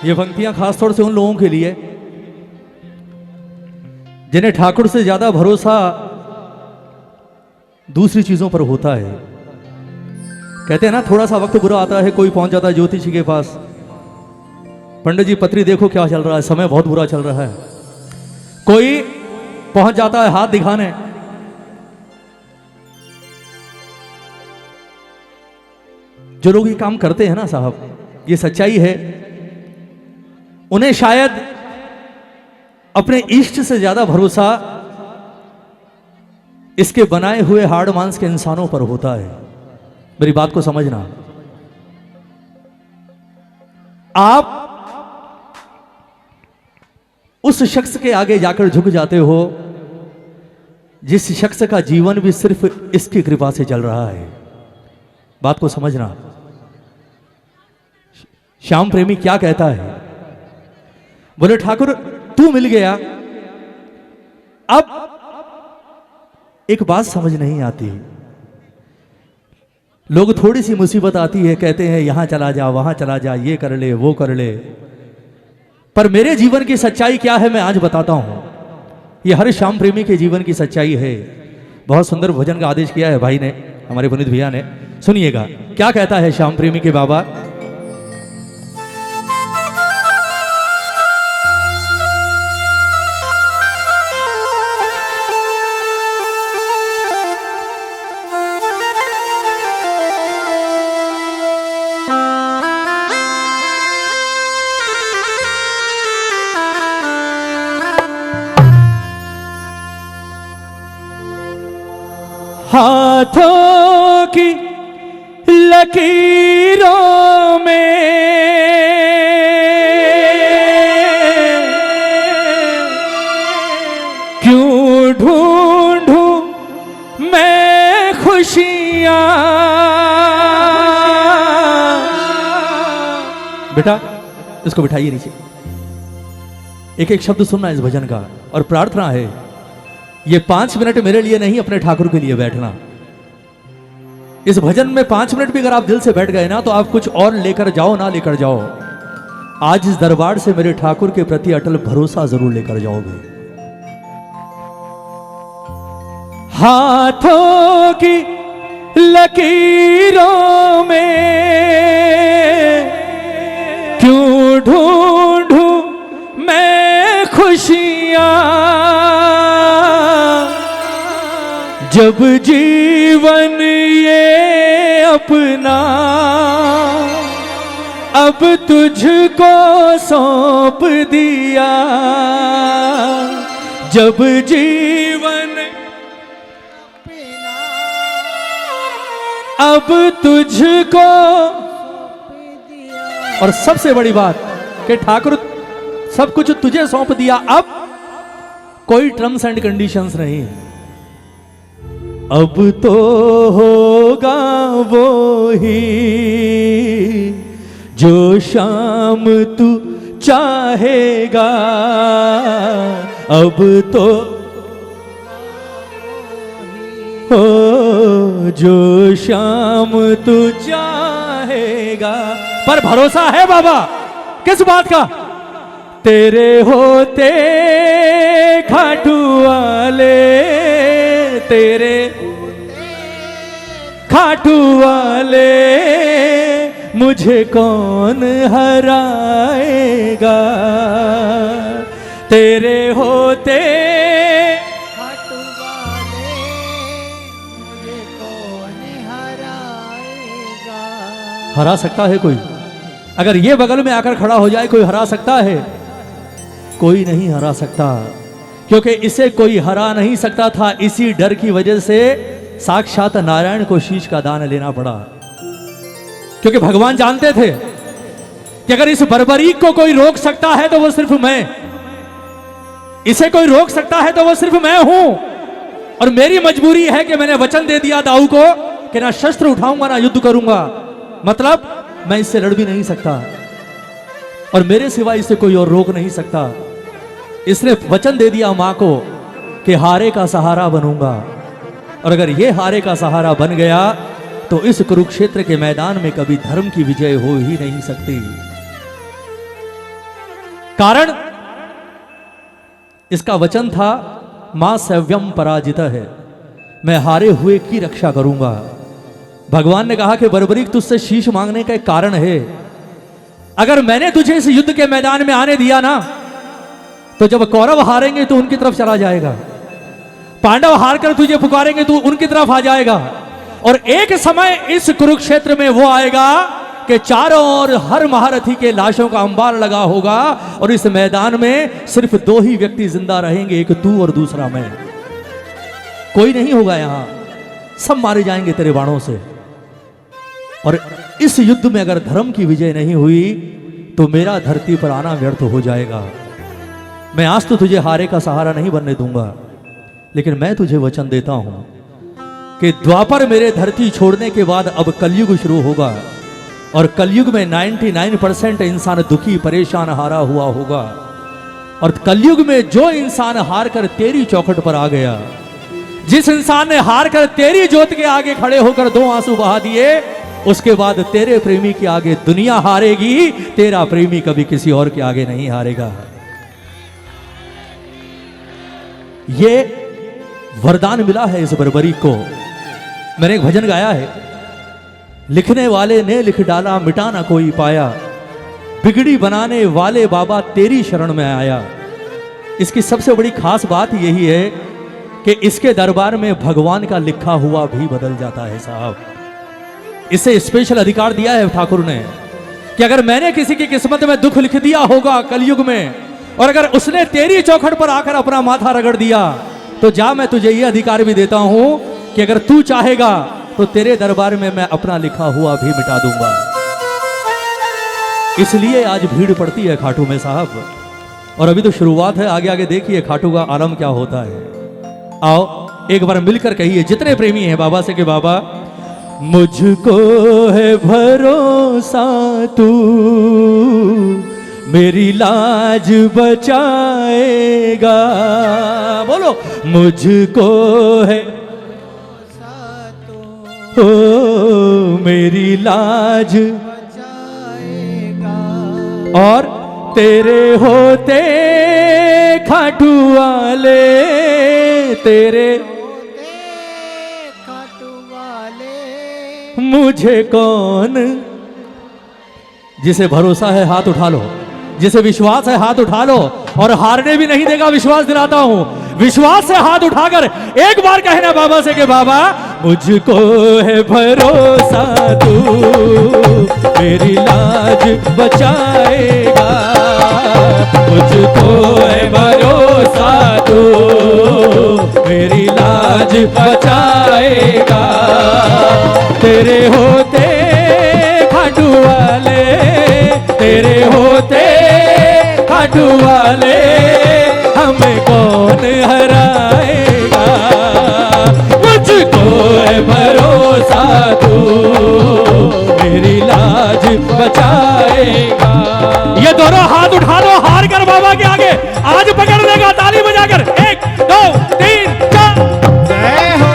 ये पंक्तियां खासतौर से उन लोगों के लिए जिन्हें ठाकुर से ज्यादा भरोसा दूसरी चीजों पर होता है। कहते हैं ना, थोड़ा सा वक्त बुरा आता है, कोई पहुंच जाता है ज्योतिषी के पास, पंडित जी पत्री देखो क्या चल रहा है, समय बहुत बुरा चल रहा है। कोई पहुंच जाता है हाथ दिखाने, जो लोग ये काम करते हैं ना साहब, ये सच्चाई है, उन्हें शायद अपने इष्ट से ज्यादा भरोसा इसके बनाए हुए हाड़ मांस के इंसानों पर होता है। मेरी बात को समझना। आप उस शख्स के आगे जाकर झुक जाते हो जिस शख्स का जीवन भी सिर्फ इसकी कृपा से चल रहा है। बात को समझना। श्याम प्रेमी क्या कहता है? बोले ठाकुर तू मिल गया। अब एक बात समझ नहीं आती, लोग थोड़ी सी मुसीबत आती है कहते हैं यहां चला जा, वहां चला जा, ये कर ले, वो कर ले। पर मेरे जीवन की सच्चाई क्या है मैं आज बताता हूं। ये हर श्याम प्रेमी के जीवन की सच्चाई है। बहुत सुंदर भजन का आदेश किया है भाई ने, हमारे पुनीत भैया ने। सुनिएगा क्या कहता है श्याम प्रेमी के बाबा। हाथों की लकीरों में क्यों ढूंढूं मैं खुशियां। बेटा इसको बिठाइए नीचे। एक एक शब्द सुनना इस भजन का, और प्रार्थना है ये 5 मिनट मेरे लिए नहीं, अपने ठाकुर के लिए बैठना। इस भजन में 5 मिनट भी अगर आप दिल से बैठ गए ना, तो आप कुछ और लेकर जाओ ना लेकर जाओ, आज इस दरबार से मेरे ठाकुर के प्रति अटल भरोसा जरूर लेकर जाओगे। हाथों की लकीरों में क्यों ढूंढूं मैं खुशियां। जब जीवन ये अपना अब तुझको सौंप दिया। जब जीवन अब तुझको, और सबसे बड़ी बात कि ठाकुर सब कुछ तुझे सौंप दिया, अब कोई टर्म्स एंड कंडीशंस नहीं। अब तो होगा वो ही जो शाम तू चाहेगा। अब तो हो जो शाम तू चाहेगा। पर भरोसा है बाबा, किस बात का? तेरे होते खाटू वाले, तेरे खाटू वाले मुझे कौन हराएगा। तेरे होते खाटू वाले मुझे कौन हराएगा। हरा सकता है कोई? अगर ये बगल में आकर खड़ा हो जाए, कोई हरा सकता है? कोई नहीं हरा सकता, क्योंकि इसे कोई हरा नहीं सकता था। इसी डर की वजह से साक्षात नारायण को शीश का दान लेना पड़ा, क्योंकि भगवान जानते थे कि अगर इस बर्बरीक को कोई रोक सकता है तो वो सिर्फ मैं, इसे कोई रोक सकता है तो वो सिर्फ मैं हूं। और मेरी मजबूरी है कि मैंने वचन दे दिया दाऊ को कि ना शस्त्र उठाऊंगा ना युद्ध करूंगा, मतलब मैं इससे लड़ भी नहीं सकता, और मेरे सिवा इसे कोई और रोक नहीं सकता। इसने वचन दे दिया मां को कि हारे का सहारा बनूंगा, और अगर ये हारे का सहारा बन गया तो इस कुरुक्षेत्र के मैदान में कभी धर्म की विजय हो ही नहीं सकती। कारण इसका वचन था, मां सव्यम पराजित है, मैं हारे हुए की रक्षा करूंगा। भगवान ने कहा कि बर्बरीक तुझसे शीश मांगने का एक कारण है। अगर मैंने तुझे इस युद्ध के मैदान में आने दिया ना, तो जब कौरव हारेंगे तो उनकी तरफ चला जाएगा, पांडव हार कर तुझे पुकारेंगे तो उनकी तरफ आ जाएगा, और एक समय इस कुरुक्षेत्र में वो आएगा कि चारों ओर हर महारथी के लाशों का अंबार लगा होगा, और इस मैदान में सिर्फ दो ही व्यक्ति जिंदा रहेंगे, एक तू और दूसरा मैं। कोई नहीं होगा यहां, सब मारे जाएंगे तेरे बाणों से। और इस युद्ध में अगर धर्म की विजय नहीं हुई तो मेरा धरती पर आना व्यर्थ हो जाएगा। मैं आज तो तुझे हारे का सहारा नहीं बनने दूंगा, लेकिन मैं तुझे वचन देता हूं कि द्वापर मेरे धरती छोड़ने के बाद अब कलयुग शुरू होगा, और कलयुग में 99% इंसान दुखी परेशान हारा हुआ होगा। और कलयुग में जो इंसान हार कर तेरी चौखट पर आ गया, जिस इंसान ने हार कर तेरी ज्योत के आगे खड़े होकर दो आंसू बहा दिए, उसके बाद तेरे प्रेमी के आगे दुनिया हारेगी, तेरा प्रेमी कभी किसी और के आगे नहीं हारेगा। ये वरदान मिला है इस बर्बरीक को। मैंने एक भजन गाया है, लिखने वाले ने लिख डाला मिटा ना कोई पाया, बिगड़ी बनाने वाले बाबा तेरी शरण में आया। इसकी सबसे बड़ी खास बात यही है कि इसके दरबार में भगवान का लिखा हुआ भी बदल जाता है साहब। इसे स्पेशल अधिकार दिया है ठाकुर ने कि अगर मैंने किसी की किस्मत में दुख लिख दिया होगा कलयुग में, और अगर उसने तेरी चौखट पर आकर अपना माथा रगड़ दिया, तो जा मैं तुझे यह अधिकार भी देता हूं कि अगर तू चाहेगा तो तेरे दरबार में मैं अपना लिखा हुआ भी मिटा दूंगा। इसलिए आज भीड़ पड़ती है खाटू में साहब, और अभी तो शुरुआत है, आगे आगे देखिए खाटू का आलम क्या होता है। आओ एक बार मिलकर कहिए जितने प्रेमी हैं बाबा से कि बाबा मुझको है भरोसा, तू मेरी लाज बचाएगा। बोलो मुझको है ओ मेरी लाज बचाएगा, और तेरे होते खाटू वाले, तेरे खाटू वाले मुझे कौन। जिसे भरोसा है हाथ उठा लो, जिसे विश्वास है हाथ उठा लो, और हारने भी नहीं देगा, विश्वास दिलाता हूं। विश्वास से हाथ उठाकर एक बार कहना बाबा से कि बाबा मुझको है भरोसा, तू मेरी लाज बचाएगा। मुझको है भरोसा, तू मेरी लाज बचाएगा। तेरे होते खाटू वाले, तेरे होते खाटू वाले, हमें कौन हराएगा। मुझको है भरोसा, तू मेरी लाज बचाएगा। ये दोनों हाथ उठा लो, हार कर बाबा के आगे आज पकड़ लेगा, ताली बजाकर 1 2 3 4। जय हो।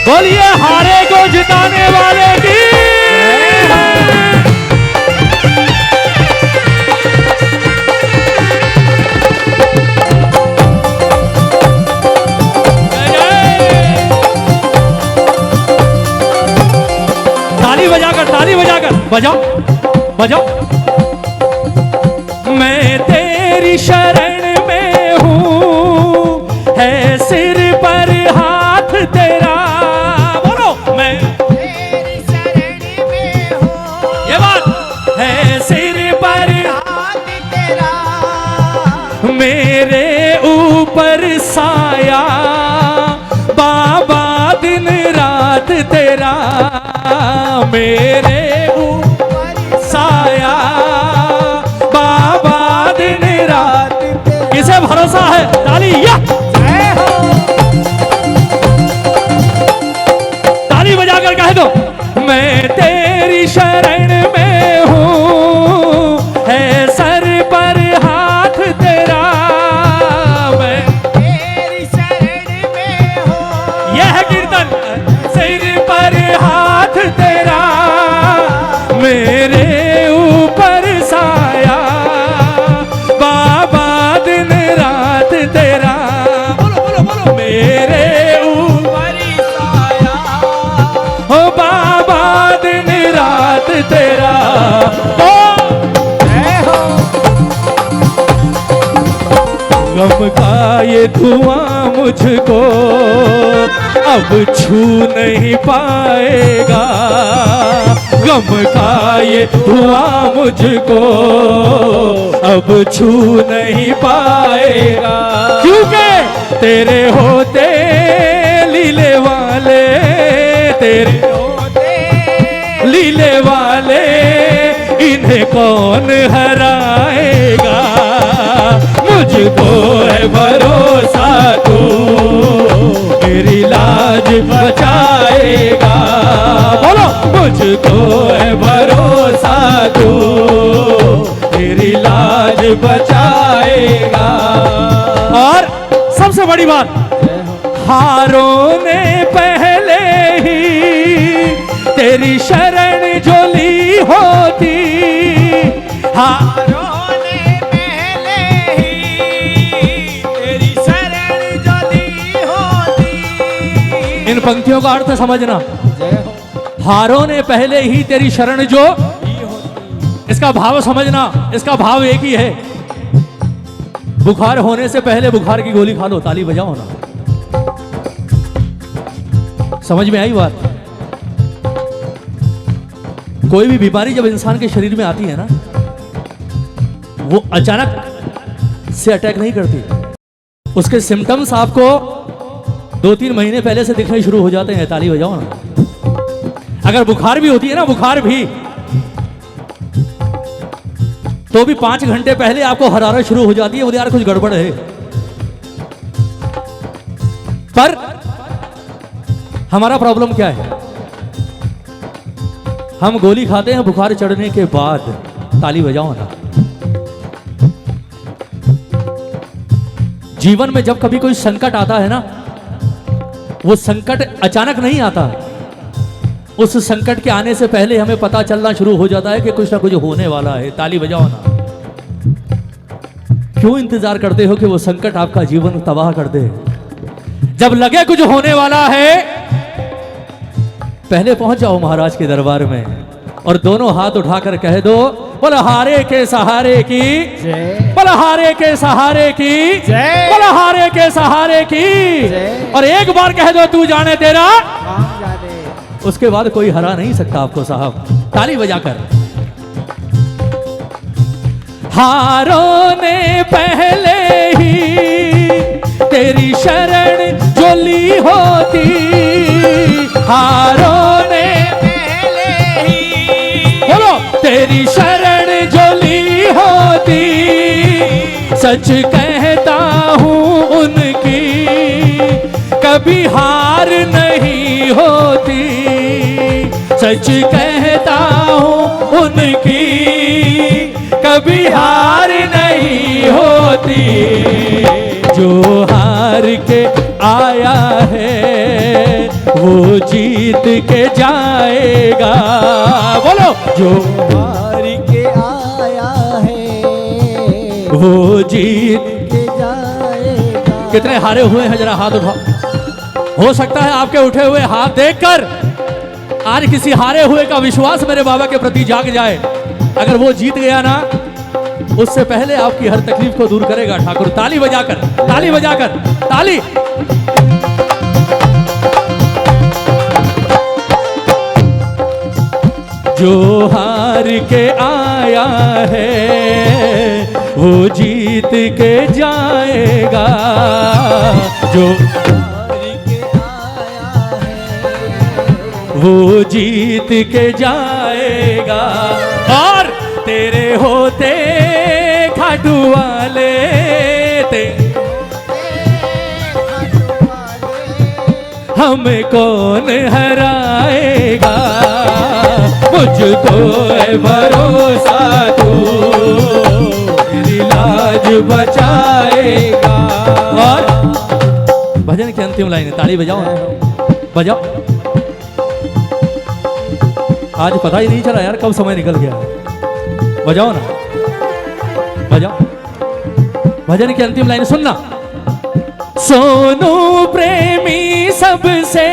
बोलिए हारे को जिताने वाले की। ताली बजाकर बजाओ बजाओ। मैं तेरी शरण में हूँ, है सिर पर हाथ तेरा। बोलो मैं तेरी शरण में हूँ, ये बात है सिर पर हाथ तेरा, मेरे ऊपर साया बाबा दिन रात तेरा। मेरे ऊपर साया बाबा दिन रात। किसे भरोसा है? ताली या जय हो। ताली बजाकर कह दो मैं तेरी शरण तेरा ओ जय हो गम का ये धुआं मुझको अब छू नहीं पाएगा, गम का ये धुआं मुझको अब छू नहीं पाएगा, क्योंकि तेरे होते लीले वाले, तेरे होते लीले वाले इन्हें कौन हराएगा, मुझको है भरोसा तू मेरी लाज बचाएगा, बोलो मुझको है भरोसा तू मेरी लाज बचाएगा। और सबसे बड़ी बात, हारों ने पहले ही तेरी शरण जो ली होती, हारों ने पहले ही तेरी शरण जो ली होती। इन पंक्तियों का अर्थ समझना, जय हो हारों ने पहले ही तेरी शरण जो, इसका भाव समझना, इसका भाव एक ही है, बुखार होने से पहले बुखार की गोली खा लो, ताली बजाओ ना। समझ में आई बात? कोई भी बीमारी जब इंसान के शरीर में आती है ना, वो अचानक से अटैक नहीं करती, उसके सिम्टम्स आपको 2-3 महीने पहले से दिखने शुरू हो जाते हैं, ताली बजाओ ना। अगर बुखार भी होती है ना, बुखार भी, तो भी 5 घंटे पहले आपको हरारत शुरू हो जाती है, बोले यार कुछ गड़बड़ है। पर हमारा प्रॉब्लम क्या है, हम गोली खाते हैं बुखार चढ़ने के बाद, ताली बजाओ ना। जीवन में जब कभी कोई संकट आता है ना, वो संकट अचानक नहीं आता, उस संकट के आने से पहले हमें पता चलना शुरू हो जाता है कि कुछ ना कुछ होने वाला है, ताली बजाओ ना। क्यों इंतजार करते हो कि वो संकट आपका जीवन तबाह कर दे? जब लगे कुछ होने वाला है, पहले पहुंच जाओ महाराज के दरबार में और दोनों हाथ उठाकर कह दो, बलहारे के सहारे की जय, बलहारे के सहारे की जय, बलहारे के सहारे की, जय। और एक बार कह दो तू जाने तेरा, हम जाने। उसके बाद कोई हरा नहीं सकता आपको साहब, ताली बजाकर। हारों ने पहले ही तेरी शरण जो ली होती, हारों ने पहले ही बोलो तेरी शरण जो ली होती, सच कहता हूँ उनकी कभी हार नहीं होती, सच कहता हूँ उनकी कभी हार नहीं होती, जो हार के आया है वो जीत के जाएगा, बोलो जो हार के आया है वो जीत के जाएगा। कितने हारे हुए हैं जरा हाथ उठाओ। हो सकता है आपके उठे हुए हाथ देखकर आज किसी हारे हुए का विश्वास मेरे बाबा के प्रति जाग जाए। अगर वो जीत गया ना, उससे पहले आपकी हर तकलीफ को दूर करेगा ठाकुर। ताली बजाकर, ताली बजाकर, ताली। जो हार के आया है वो जीत के जाएगा, जो हार के आया है वो जीत के जाएगा। और तेरे होते खाटू वाले हमें कौन हराएगा, मुझको है भरोसा तू मेरी लाज बचाएगा। और भजन की अंतिम लाइन है, ताली बजाओ, बजाओ। आज पता ही नहीं चला यार कब समय निकल गया। बजाओ ना, बजाओ। भजन की अंतिम लाइन सुनना। सोनू प्रेमी सबसे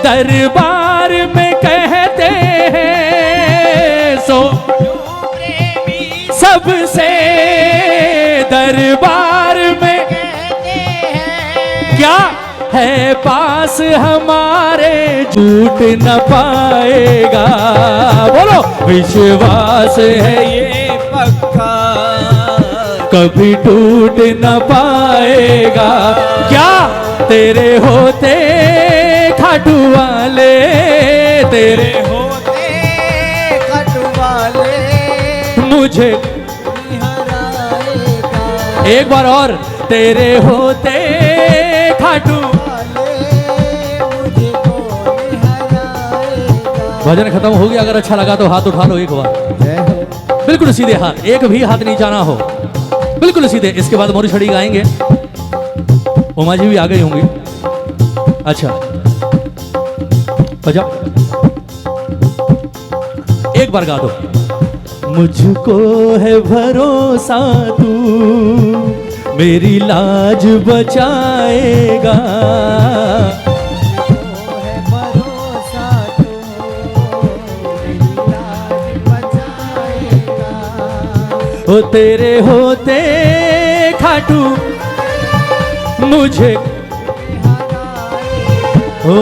दरबार में कहते हैं, सबसे दरबार में क्या है पास हमारे, झूठ न पाएगा। बोलो विश्वास है ये पक्का कभी टूट न पाएगा। क्या तेरे होते खाटू वाले, तेरे होते खटवाले मुझे हराएगा। एक बार और, तेरे होते खाटू। मुझे कौन हराएगा। भजन खत्म हो गया, अगर अच्छा लगा तो हाथ उठा लो एक बार, जय हो। बिल्कुल सीधे हाथ, एक भी हाथ नहीं जाना हो, बिल्कुल सीधे। इसके बाद मोरी छड़ी गाएंगे, उमा जी भी आ गई होंगी। अच्छा बजाओ, एक बार गा दो। मुझको है भरोसा तू मेरी लाज बचाएगा। है भरोसा तो मेरी लाज बचाएगा। ओ तेरे होते खाटू मुझे, ओ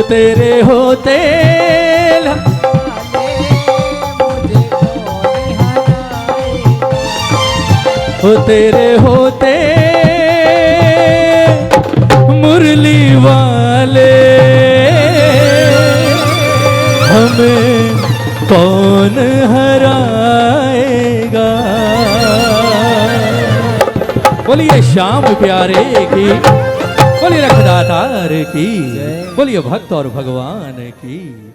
तेरे होते मुझे कौन हराएगा। ओ तेरे होते मुरली वाले हमें कौन हराएगा। बोलिए श्याम प्यारे की, बोलिए रखदातार की, बोलिए भक्त और भगवान की।